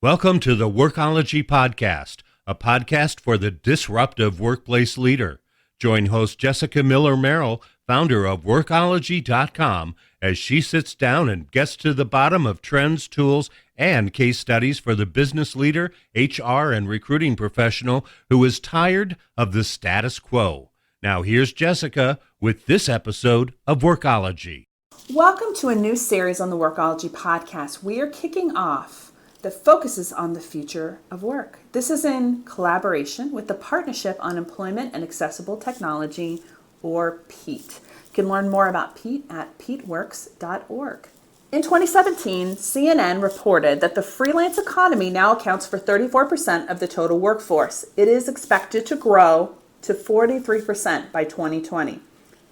Welcome to the Workology Podcast, a podcast for the disruptive workplace leader. Join host Jessica Miller-Merrill, founder of Workology.com, as she sits down and gets to the bottom of trends, tools, and case studies for the business leader, HR, and recruiting professional who is tired of the status quo. Now here's Jessica with this episode of Workology. Welcome to a new series on the Workology Podcast. We are kicking off that focuses on the future of work. This is in collaboration with the Partnership on Employment and Accessible Technology, or PEAT. You can learn more about PEAT at peatworks.org. In 2017, CNN reported that the freelance economy now accounts for 34% of the total workforce. It is expected to grow to 43% by 2020.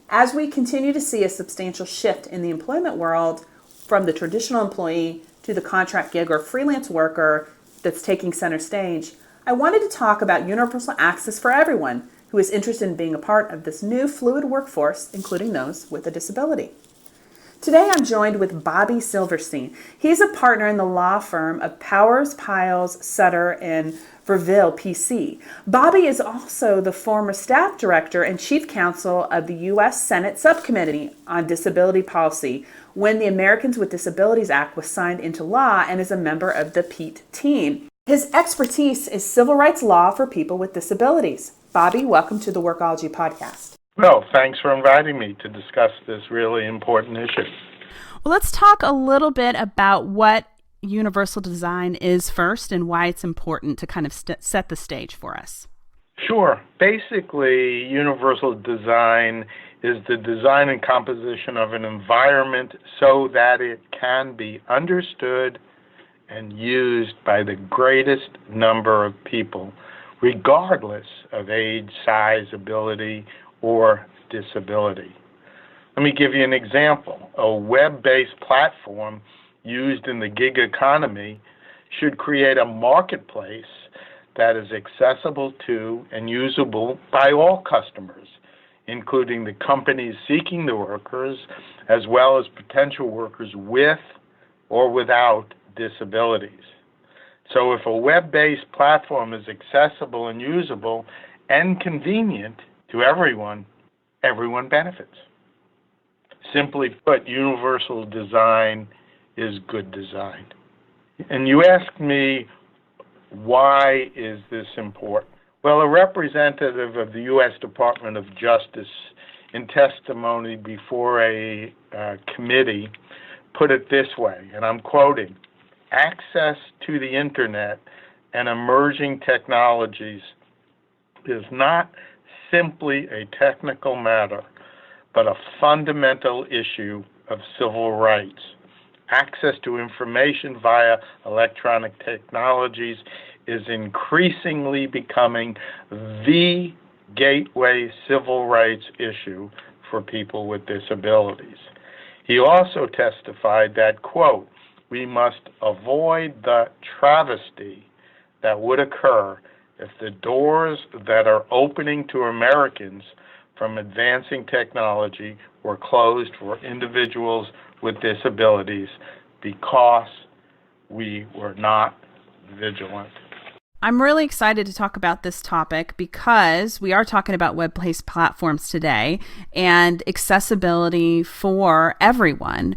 As we continue to see a substantial shift in the employment world from the traditional employee to the contract gig or freelance worker that's taking center stage, I wanted to talk about universal access for everyone who is interested in being a part of this new fluid workforce, including those with a disability. Today I'm joined with Bobby Silverstein. He's a partner in the law firm of Powers, Piles, Sutter, and Verville, PC. Bobby is also the former staff director and chief counsel of the U.S. Senate Subcommittee on Disability Policy when the Americans with Disabilities Act was signed into law, and is a member of the PEAT team. His expertise is civil rights law for people with disabilities. Bobby, welcome to the Workology Podcast. Well, thanks for inviting me to discuss this really important issue. Well, let's talk a little bit about what universal design is first and why it's important to kind of set the stage for us. Sure. Basically, universal design is the design and composition of an environment so that it can be understood and used by the greatest number of people, regardless of age, size, ability, or disability. Let me give you an example. A web-based platform used in the gig economy should create a marketplace that is accessible to and usable by all customers, including the companies seeking the workers, as well as potential workers with or without disabilities. So if a web-based platform is accessible and usable and convenient to everyone, everyone benefits. Simply put, universal design is good design. And you ask me, why is this important? Well, a representative of the U.S. Department of Justice in testimony before a committee put it this way, and I'm quoting, "Access to the internet and emerging technologies is not simply a technical matter, but a fundamental issue of civil rights. Access to information via electronic technologies is increasingly becoming the gateway civil rights issue for people with disabilities." He also testified that, quote, "We must avoid the travesty that would occur if the doors that are opening to Americans from advancing technology were closed for individuals with disabilities because we were not vigilant." I'm really excited to talk about this topic because we are talking about web-based platforms today and accessibility for everyone.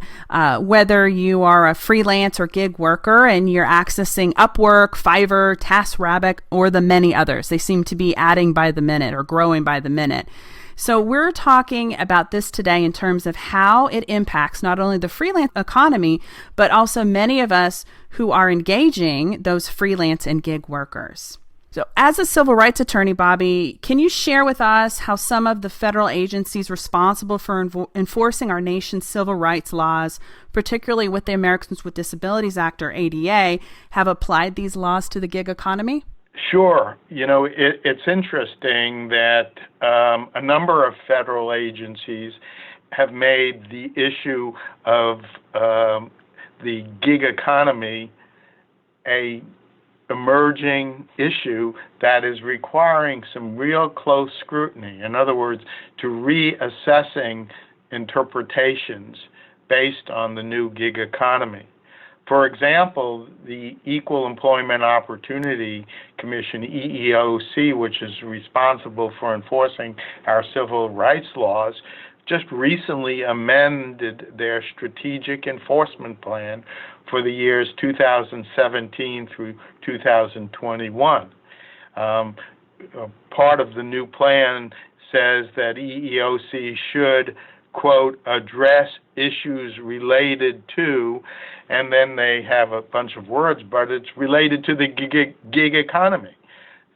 Whether you are a freelance or gig worker and you're accessing Upwork, Fiverr, TaskRabbit, or the many others. They seem to be adding by the minute or growing by the minute. So we're talking about this today in terms of how it impacts not only the freelance economy, but also many of us who are engaging those freelance and gig workers. So as a civil rights attorney, Bobby, can you share with us how some of the federal agencies responsible for enforcing our nation's civil rights laws, particularly with the Americans with Disabilities Act or ADA, have applied these laws to the gig economy? Sure. You know, it's interesting that a number of federal agencies have made the issue of the gig economy a emerging issue that is requiring some real close scrutiny. In other words, to reassessing interpretations based on the new gig economy. For example, the Equal Employment Opportunity Commission, EEOC, which is responsible for enforcing our civil rights laws, just recently amended their strategic enforcement plan for the years 2017 through 2021. Part of the new plan says that EEOC should, quote, address issues related to, and then they have a bunch of words, but it's related to the gig economy.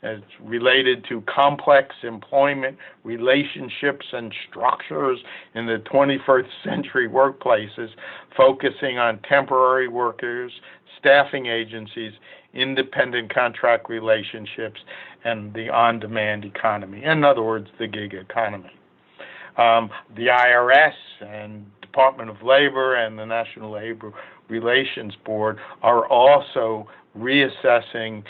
It's related to complex employment relationships and structures in the 21st century workplaces, focusing on temporary workers, staffing agencies, independent contract relationships, and the on-demand economy. In other words, the gig economy. The IRS and Department of Labor and the National Labor Relations Board are also reassessing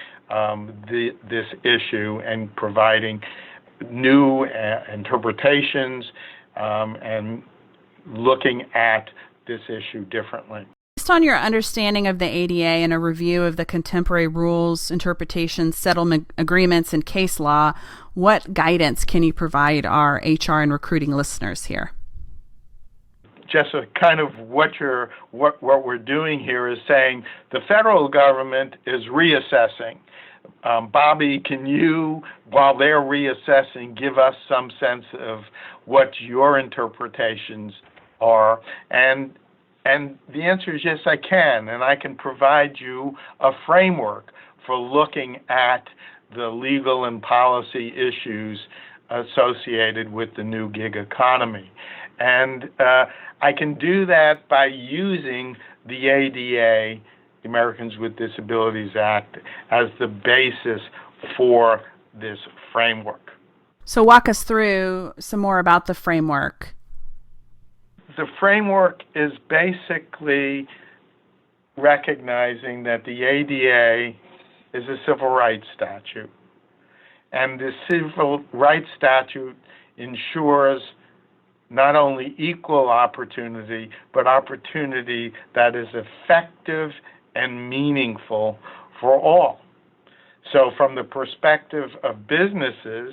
this issue and providing new interpretations and looking at this issue differently. Based on your understanding of the ADA and a review of the contemporary rules, interpretations, settlement agreements, and case law, what guidance can you provide our HR and recruiting listeners here? Just kind of what we're doing here is saying the federal government is reassessing. Bobby, can you, while they're reassessing, give us some sense of what your interpretations are? And the answer is yes, I can, and I can provide you a framework for looking at the legal and policy issues associated with the new gig economy. And I can do that by using the ADA, the Americans with Disabilities Act, as the basis for this framework. So walk us through some more about the framework. The framework is basically recognizing that the ADA is a civil rights statute. And the civil rights statute ensures not only equal opportunity, but opportunity that is effective and meaningful for all. So from the perspective of businesses,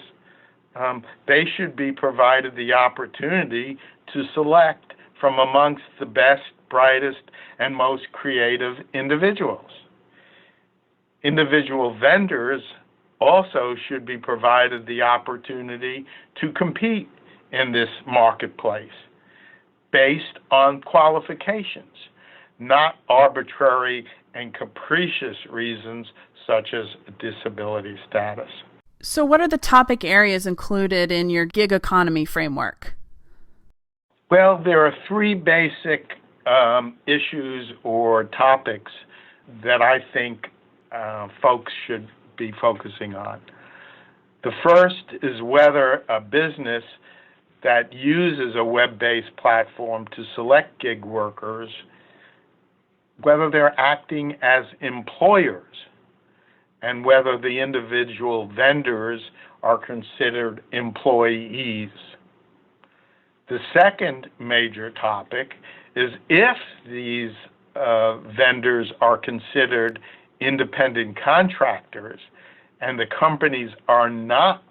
they should be provided the opportunity to select from amongst the best, brightest, and most creative individuals. Individual vendors also should be provided the opportunity to compete in this marketplace based on qualifications, not arbitrary and capricious reasons such as disability status. So what are the topic areas included in your gig economy framework? Well, there are three basic issues or topics that I think folks should be focusing on. The first is whether a business that uses a web-based platform to select gig workers, whether they're acting as employers, and whether the individual vendors are considered employees. The second major topic is if these vendors are considered independent contractors and the companies are not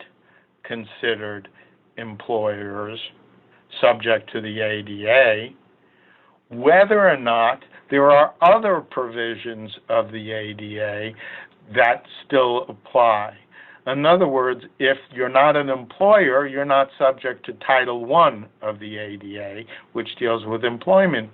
considered employers subject to the ADA, whether or not there are other provisions of the ADA that still apply. In other words, if you're not an employer, you're not subject to Title I of the ADA, which deals with employment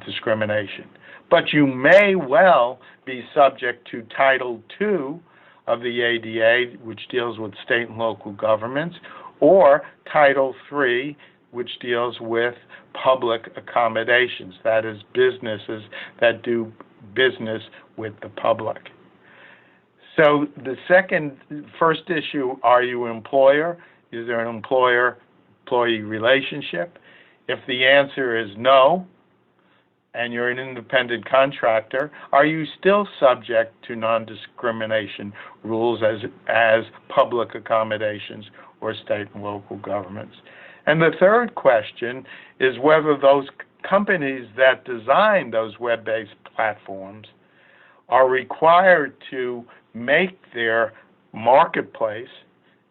discrimination. But you may well be subject to Title II of the ADA, which deals with state and local governments, or Title III, which deals with public accommodations, that is, businesses that do business with the public. So the first issue, are you an employer? Is there an employer-employee relationship? If the answer is no, and you're an independent contractor, are you still subject to non-discrimination rules as public accommodations or state and local governments? And the third question is whether those companies that design those web-based platforms are required to make their marketplace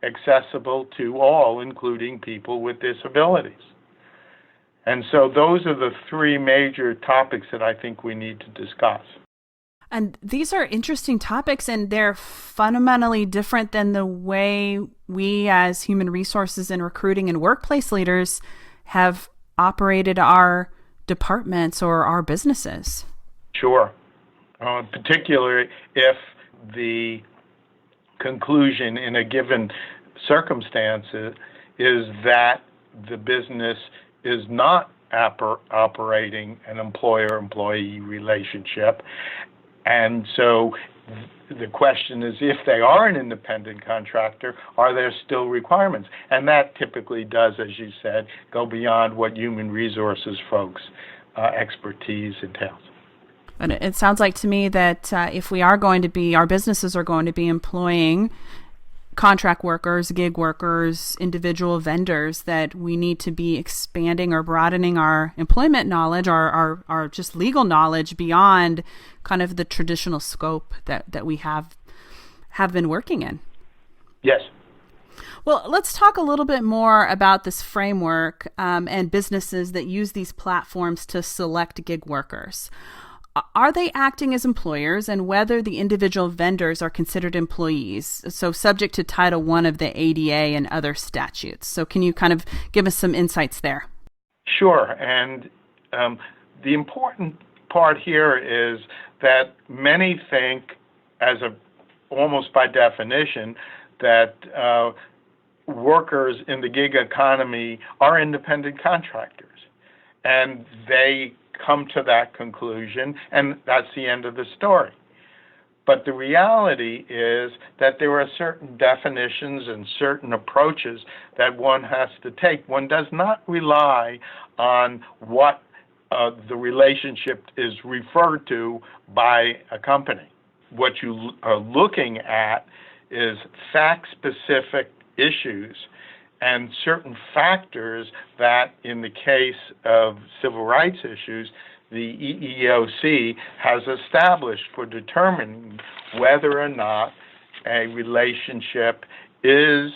accessible to all, including people with disabilities. And so those are the three major topics that I think we need to discuss. And these are interesting topics, and they're fundamentally different than the way we as human resources and recruiting and workplace leaders have operated our departments or our businesses. Sure. Particularly if the conclusion in a given circumstance is that the business is not operating an employer-employee relationship. And so the question is, if they are an independent contractor, are there still requirements? And that typically does, as you said, go beyond what human resources folks' expertise entails. But it sounds like to me that if we are going to be, our businesses are going to be employing contract workers, gig workers, individual vendors, that we need to be expanding or broadening our employment knowledge, our just legal knowledge beyond kind of the traditional scope that we have been working in. Yes. Well, let's talk a little bit more about this framework and businesses that use these platforms to select gig workers. Are they acting as employers, and whether the individual vendors are considered employees, so subject to Title I of the ADA and other statutes? So can you kind of give us some insights there? Sure. And the important part here is that many think, almost by definition, that workers in the gig economy are independent contractors. And they come to that conclusion, and that's the end of the story. But the reality is that there are certain definitions and certain approaches that one has to take. One does not rely on what the relationship is referred to by a company. What you are looking at is fact-specific issues and certain factors that, in the case of civil rights issues, the EEOC has established for determining whether or not a relationship is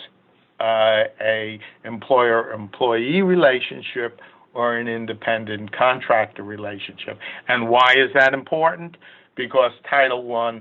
a employer-employee relationship or an independent contractor relationship. And why is that important? Because Title I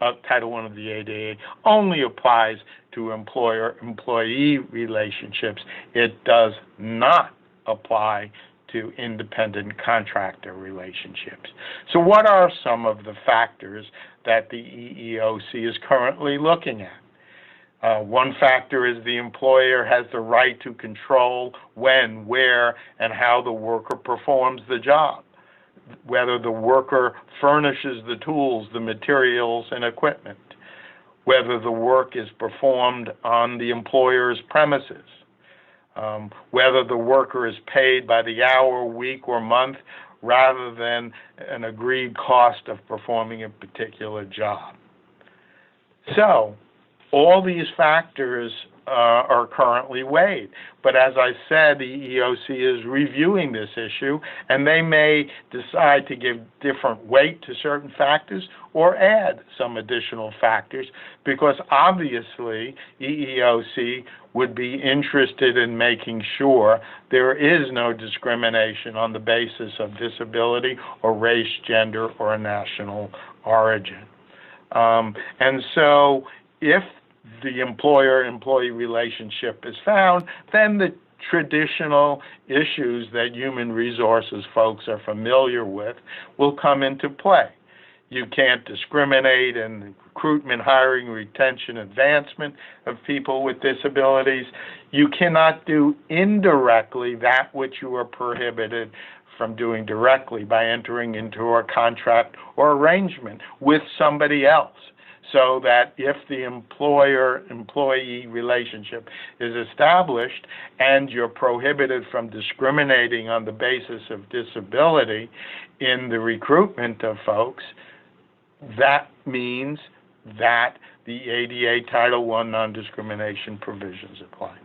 of the ADA only applies to employer-employee relationships. It does not apply to independent contractor relationships. So what are some of the factors that the EEOC is currently looking at? One factor is the employer has the right to control when, where, and how the worker performs the job, whether the worker furnishes the tools, the materials, and equipment, whether the work is performed on the employer's premises, whether the worker is paid by the hour, week, or month rather than an agreed cost of performing a particular job. So, all these factors are currently weighed. But as I said, the EEOC is reviewing this issue, and they may decide to give different weight to certain factors or add some additional factors, because obviously EEOC would be interested in making sure there is no discrimination on the basis of disability or race, gender, or national origin. And so if the employer-employee relationship is found, then the traditional issues that human resources folks are familiar with will come into play. You can't discriminate in recruitment, hiring, retention, advancement of people with disabilities. You cannot do indirectly that which you are prohibited from doing directly by entering into a contract or arrangement with somebody else. So that if the employer-employee relationship is established and you're prohibited from discriminating on the basis of disability in the recruitment of folks, that means that the ADA Title I non-discrimination provisions apply.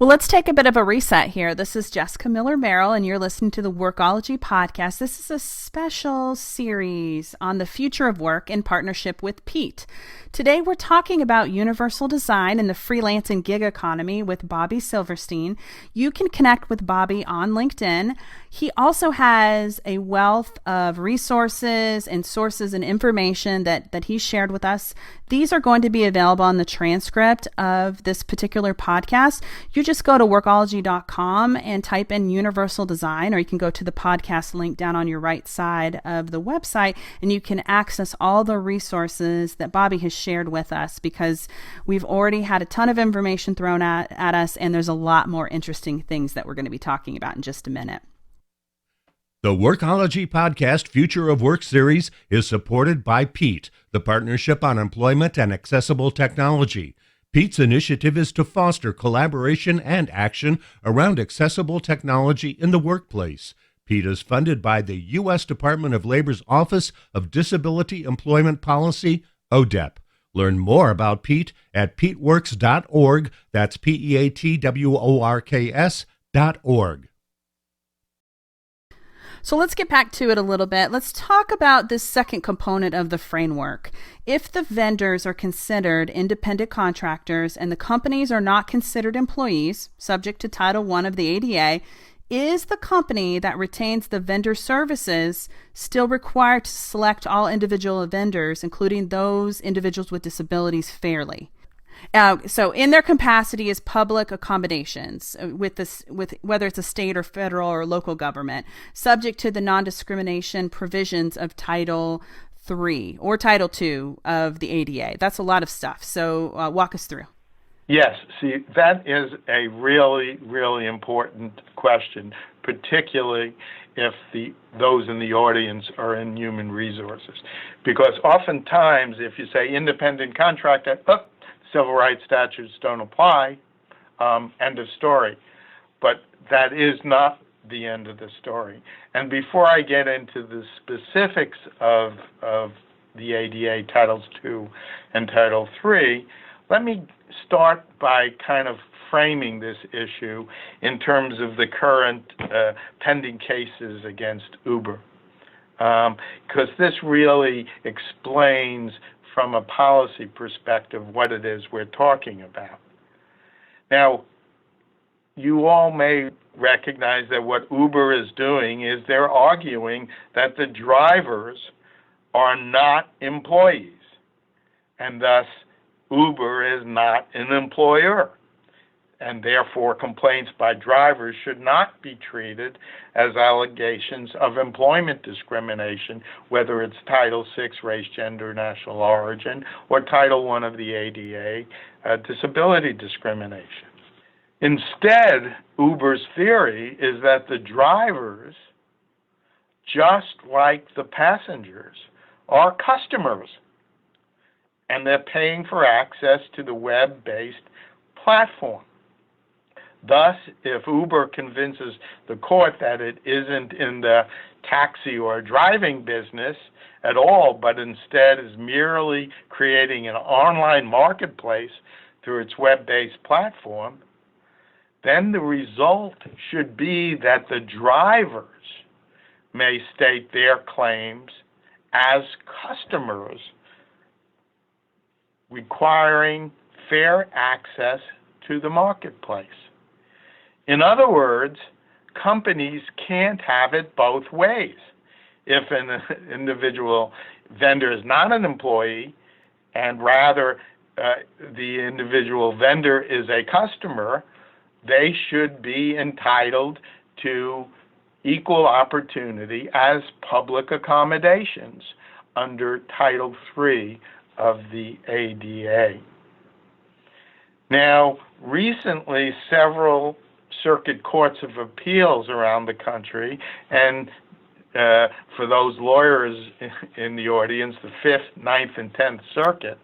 Well, let's take a bit of a reset here. This is Jessica Miller Merrill, and you're listening to the Workology podcast. This is a special series on the future of work in partnership with PEAT. Today, we're talking about universal design and the freelance and gig economy with Bobby Silverstein. You can connect with Bobby on LinkedIn. He also has a wealth of resources and sources and information that he shared with us. These are going to be available on the transcript of this particular podcast. You just go to workology.com and type in universal design, or you can go to the podcast link down on your right side of the website, and you can access all the resources that Bobby has shared with us, because we've already had a ton of information thrown at us, and there's a lot more interesting things that we're going to be talking about in just a minute. The Workology Podcast Future of Work series is supported by PEAT, the Partnership on Employment and Accessible Technology. PEAT's initiative is to foster collaboration and action around accessible technology in the workplace. PEAT is funded by the U.S. Department of Labor's Office of Disability Employment Policy, ODEP. Learn more about PEAT at peatworks.org. That's PEATWORKS.org. So let's get back to it a little bit. Let's talk about this second component of the framework. If the vendors are considered independent contractors and the companies are not considered employees, subject to Title I of the ADA, is the company that retains the vendor services still required to select all individual vendors, including those individuals with disabilities, fairly? So in their capacity as public accommodations with whether it's a state or federal or local government, subject to the non-discrimination provisions of Title III or Title II of the ADA. That's a lot of stuff. So walk us through. Yes, see, that is a really, really important question, particularly if those in the audience are in human resources. Because oftentimes, if you say independent contractor, civil rights statutes don't apply, end of story. But that is not the end of the story. And before I get into the specifics of the ADA Titles II and Title III, let me start by kind of framing this issue in terms of the current pending cases against Uber, because this really explains from a policy perspective what it is we're talking about. Now, you all may recognize that what Uber is doing is they're arguing that the drivers are not employees, and thus Uber is not an employer, and therefore complaints by drivers should not be treated as allegations of employment discrimination, whether it's Title VI, race, gender, national origin, or Title I of the ADA, disability discrimination. Instead, Uber's theory is that the drivers, just like the passengers, are customers, and they're paying for access to the web-based platform. Thus, if Uber convinces the court that it isn't in the taxi or driving business at all, but instead is merely creating an online marketplace through its web-based platform, then the result should be that the drivers may state their claims as customers, requiring fair access to the marketplace. In other words, companies can't have it both ways. If an individual vendor is not an employee, and rather the individual vendor is a customer, they should be entitled to equal opportunity as public accommodations under Title III of the ADA. Now, recently, several circuit courts of appeals around the country, and for those lawyers in the audience, the 5th, 9th, and 10th Circuit,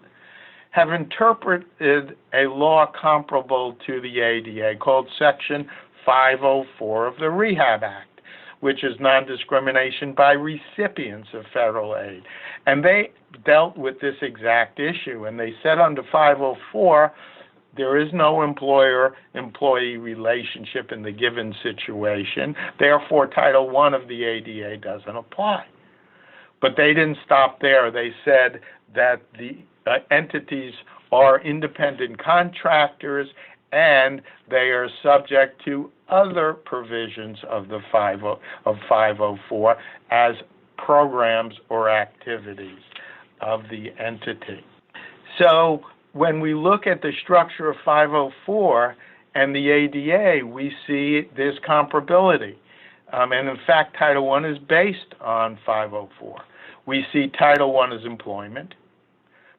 have interpreted a law comparable to the ADA called Section 504 of the Rehab Act, which is non-discrimination by recipients of federal aid. And they dealt with this exact issue, and they said under 504 there is no employer-employee relationship in the given situation. Therefore, Title I of the ADA doesn't apply. But they didn't stop there. They said that the entities are independent contractors and they are subject to other provisions of the 504 as programs or activities of the entity. So when we look at the structure of 504 and the ADA, we see this comparability. And in fact, Title I is based on 504. We see Title I as employment,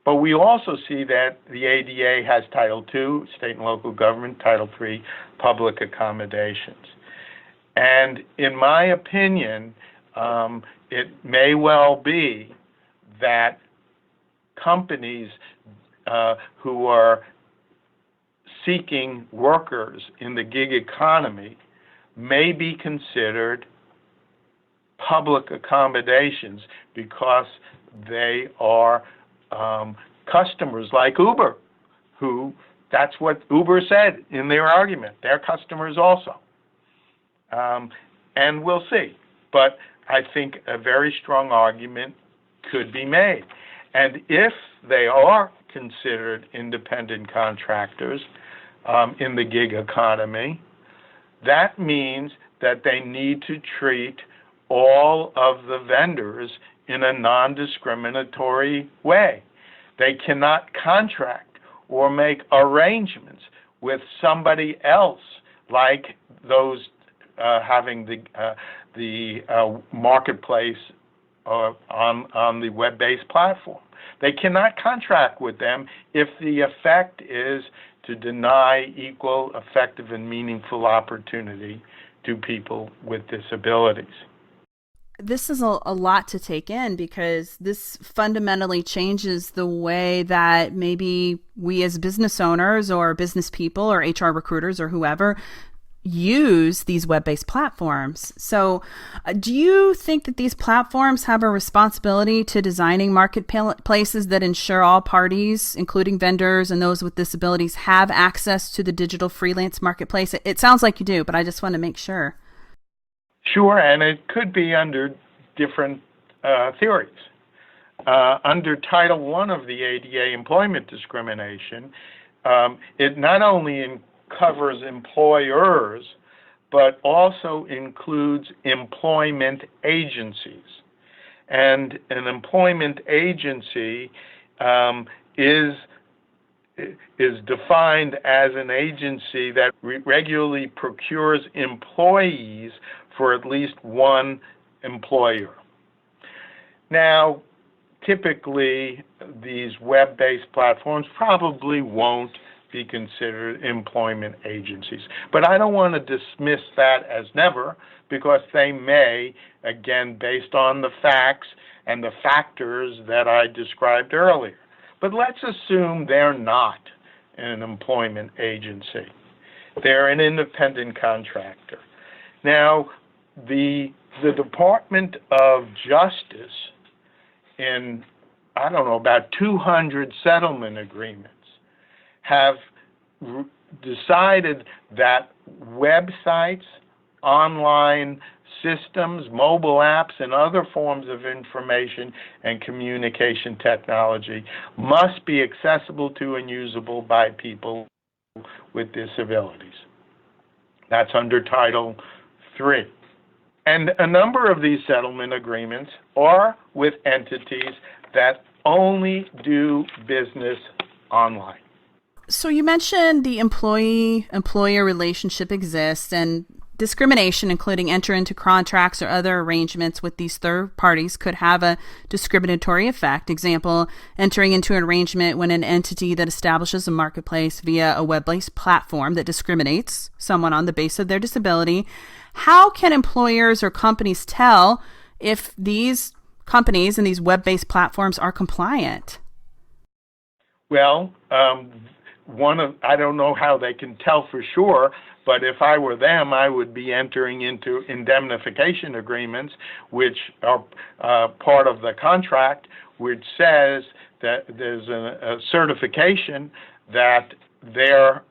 but we also see that the ADA has Title II, state and local government, Title III, public accommodations. And in my opinion, it may well be that companies who are seeking workers in the gig economy may be considered public accommodations because they are customers like Uber, who that's what Uber said in their argument. They're customers also. And we'll see. But I think a very strong argument could be made. And if they are considered independent contractors in the gig economy, that means that they need to treat all of the vendors in a non-discriminatory way. They cannot contract or make arrangements with somebody else like those having the marketplace on the web-based platform. They cannot contract with them if the effect is to deny equal, effective, and meaningful opportunity to people with disabilities. This is a lot to take in because this fundamentally changes the way that maybe we as business owners or business people or HR recruiters or whoever use these web-based platforms. So do you think that these platforms have a responsibility to designing marketplaces that ensure all parties, including vendors and those with disabilities, have access to the digital freelance marketplace? It sounds like you do, but I just want to make sure. Sure, and it could be under different theories. Under Title I of the ADA, employment discrimination, it not only covers employers, but also includes employment agencies. And an employment agency is defined as an agency that regularly procures employees for at least one employer. Now, typically, these web-based platforms probably won't be considered employment agencies. But I don't want to dismiss that as never, because they may, again, based on the facts and the factors that I described earlier. But let's assume they're not an employment agency. They're an independent contractor. Now, the Department of Justice, in, I don't know, about 200 settlement agreements, have decided that websites, online systems, mobile apps, and other forms of information and communication technology must be accessible to and usable by people with disabilities. That's under Title III. And a number of these settlement agreements are with entities that only do business online. So you mentioned the employee-employer relationship exists and discrimination, including enter into contracts or other arrangements with these third parties, could have a discriminatory effect. Example, entering into an arrangement when an entity that establishes a marketplace via a web-based platform that discriminates someone on the basis of their disability. How can employers or companies tell if these companies and these web-based platforms are compliant? Well, I don't know how they can tell for sure, but if I were them, I would be entering into indemnification agreements, which are part of the contract, which says that there's a certification that their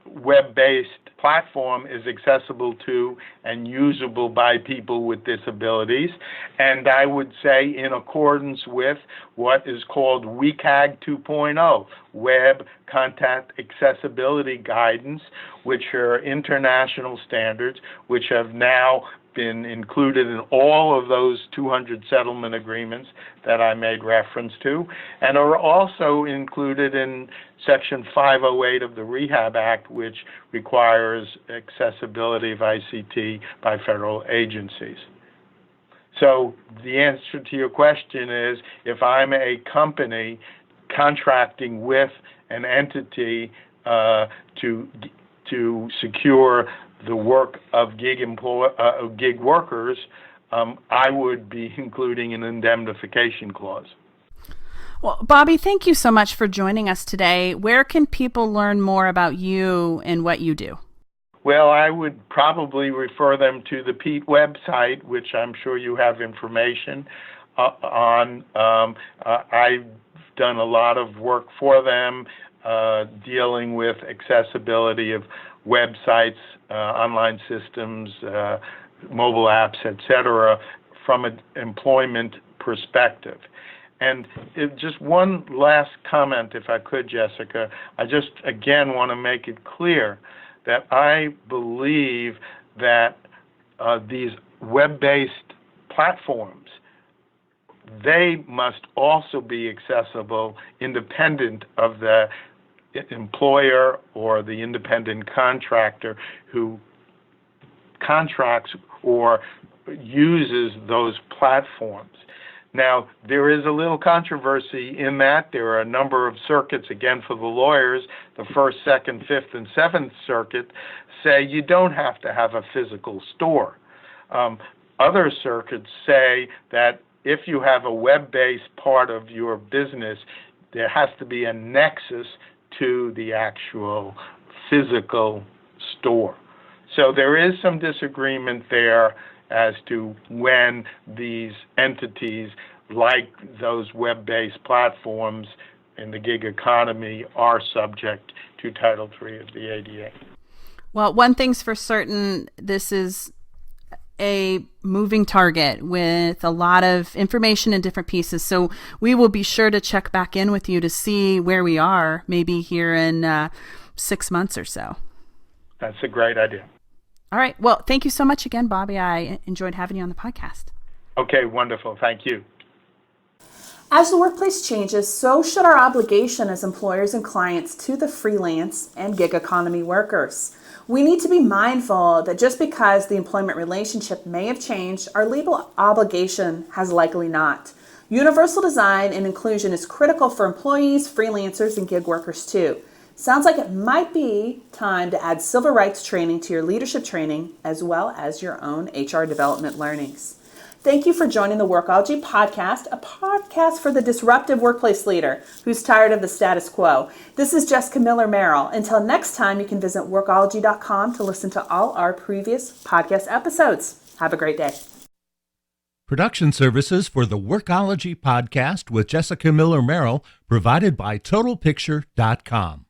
web-based platform is accessible to and usable by people with disabilities. And I would say in accordance with what is called WCAG 2.0, Web Content Accessibility Guidance, which are international standards, which have now been included in all of those 200 settlement agreements that I made reference to, and are also included in Section 508 of the Rehab Act, which requires accessibility of ICT by federal agencies. So the answer to your question is, if I'm a company contracting with an entity to secure the work of gig workers, I would be including an indemnification clause. Well, Bobby, thank you so much for joining us today. Where can people learn more about you and what you do? Well, I would probably refer them to the PEAT website, which I'm sure you have information on. I've done a lot of work for them dealing with accessibility of websites, online systems, mobile apps, etc., from an employment perspective. And just one last comment, if I could, Jessica. I just, again, want to make it clear that I believe that these web-based platforms, they must also be accessible independent of the employer or the independent contractor who contracts or uses those platforms. Now, there is a little controversy in that. There are a number of circuits, again, for the lawyers, the First, Second, Fifth, and Seventh Circuit, say you don't have to have a physical store. Other circuits say that if you have a web-based part of your business, there has to be a nexus to the actual physical store. So there is some disagreement there as to when these entities, like those web-based platforms in the gig economy, are subject to Title III of the ADA. Well, one thing's for certain, this is a moving target with a lot of information in different pieces. So we will be sure to check back in with you to see where we are, maybe here in 6 months or so. That's a great idea. All right. Well, thank you so much again, Bobby. I enjoyed having you on the podcast. Okay, wonderful. Thank you. As the workplace changes, so should our obligation as employers and clients to the freelance and gig economy workers. We need to be mindful that just because the employment relationship may have changed, our legal obligation has likely not. Universal design and inclusion is critical for employees, freelancers, and gig workers too. Sounds like it might be time to add civil rights training to your leadership training as well as your own HR development learnings. Thank you for joining the Workology podcast, a podcast for the disruptive workplace leader who's tired of the status quo. This is Jessica Miller-Merrill. Until next time, you can visit workology.com to listen to all our previous podcast episodes. Have a great day. Production services for the Workology podcast with Jessica Miller-Merrill provided by TotalPicture.com.